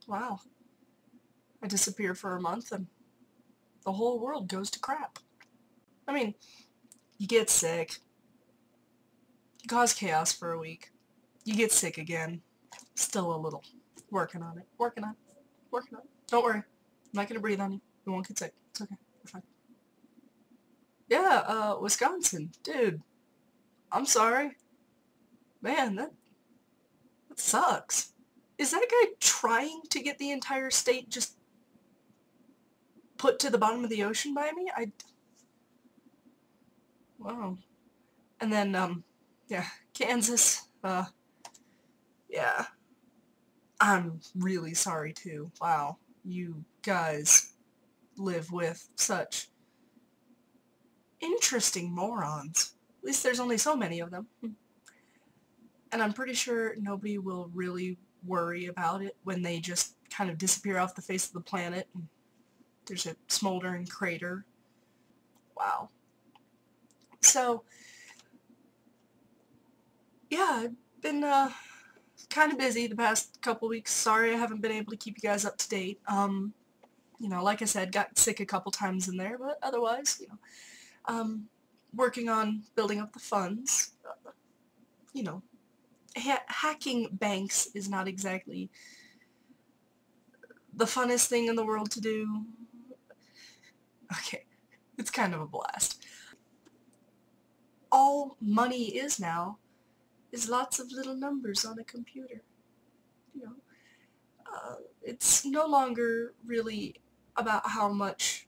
Wow. I disappear for a month and the whole world goes to crap. I mean, you get sick. You cause chaos for a week. You get sick again. Still a little. Working on it. Working on it. Working on it. Don't worry. I'm not gonna breathe on you. You won't get sick. It's okay. We're fine. Yeah, Wisconsin. Dude, I'm sorry. Man, that sucks. Is that guy trying to get the entire state just put to the bottom of the ocean by me? Wow. And then, yeah, Kansas, yeah. I'm really sorry too. Wow. You guys live with such interesting morons. At least there's only so many of them. And I'm pretty sure nobody will really worry about it when they just kind of disappear off the face of the planet and there's a smoldering crater. Wow. So, yeah, I've been, kind of busy the past couple weeks. Sorry I haven't been able to keep you guys up to date. You know, like I said, got sick a couple times in there, but otherwise, you know, working on building up the funds. You know, hacking banks is not exactly the funnest thing in the world to do. Okay, it's kind of a blast. All money is now is lots of little numbers on a computer. You know, it's no longer really about how much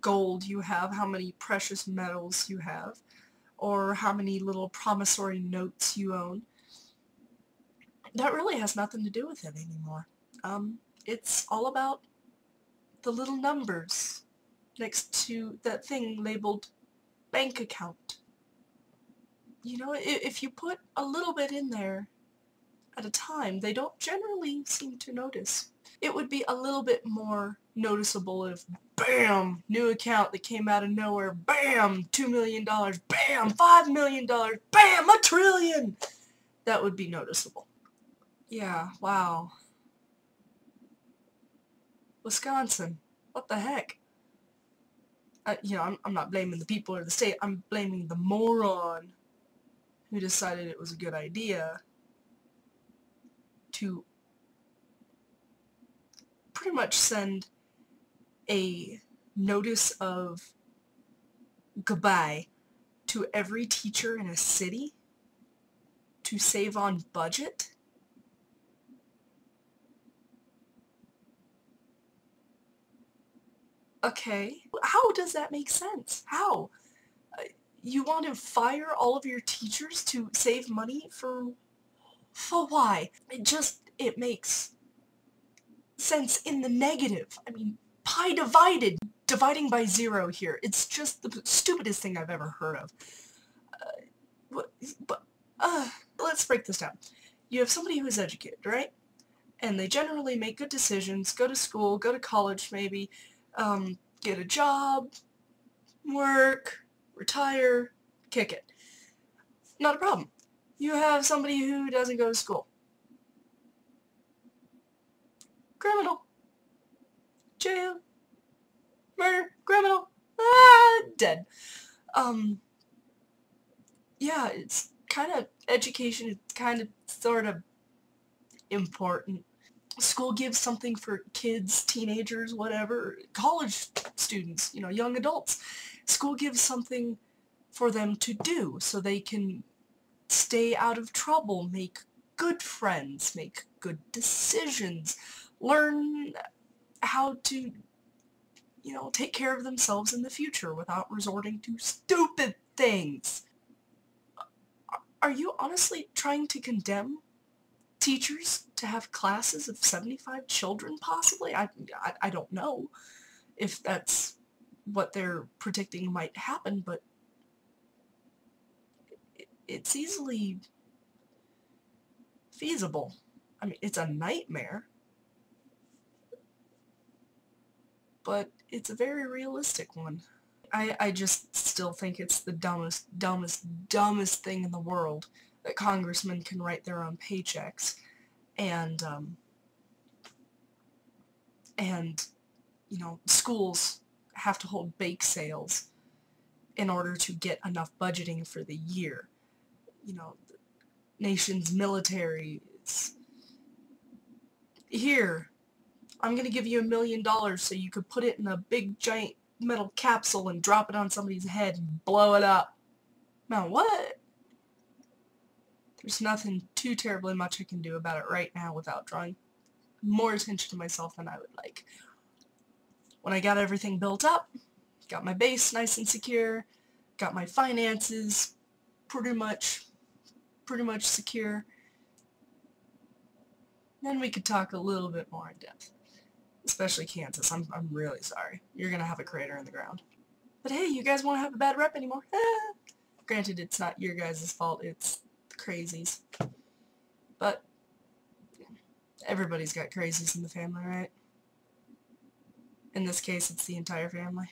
gold you have, how many precious metals you have, or how many little promissory notes you own. That really has nothing to do with it anymore. It's all about the little numbers next to that thing labeled bank account. You know, if you put a little bit in there at a time, they don't generally seem to notice. It would be a little bit more noticeable if, bam, new account that came out of nowhere, bam, $2 million, bam, $5 million, bam, $1 trillion! That would be noticeable. Yeah, wow. Wisconsin, what the heck? You know, I'm not blaming the people or the state, I'm blaming the moron who decided it was a good idea to pretty much send a notice of goodbye to every teacher in a city to save on budget. Okay, how does that make sense? How? You want to fire all of your teachers to save money for why? It makes sense in the negative. I mean, pi divided, dividing by 0 here. It's just the stupidest thing I've ever heard of. Let's break this down. You have somebody who is educated, right? And they generally make good decisions, go to school, go to college maybe, get a job, work, retire, kick it. Not a problem. You have somebody who doesn't go to school. Criminal. Jail. Murder. Criminal. Dead. Yeah, it's kind of, education is kind of, sort of important. School gives something for kids, teenagers, whatever, college students, you know, young adults. School gives something for them to do so they can stay out of trouble, make good friends, make good decisions, learn how to, you know, take care of themselves in the future without resorting to stupid things. Are you honestly trying to condemn teachers to have classes of 75 children, possibly? I don't know if that's what they're predicting might happen, but it's easily feasible. I mean, it's a nightmare, but it's a very realistic one. I just still think it's the dumbest thing in the world that congressmen can write their own paychecks and And, you know, schools have to hold bake sales in order to get enough budgeting for the year. You know, the nation's military is, here, I'm going to give you $1 million so you could put it in a big giant metal capsule and drop it on somebody's head and blow it up. Now what? There's nothing too terribly much I can do about it right now without drawing more attention to myself than I would like. When I got everything built up, got my base nice and secure, got my finances pretty much secure, then we could talk a little bit more in depth. Especially Kansas. I'm really sorry. You're gonna have a crater in the ground. But hey, you guys won't have a bad rep anymore. Granted, it's not your guys' fault, it's the crazies. But everybody's got crazies in the family, right? In this case, it's the entire family.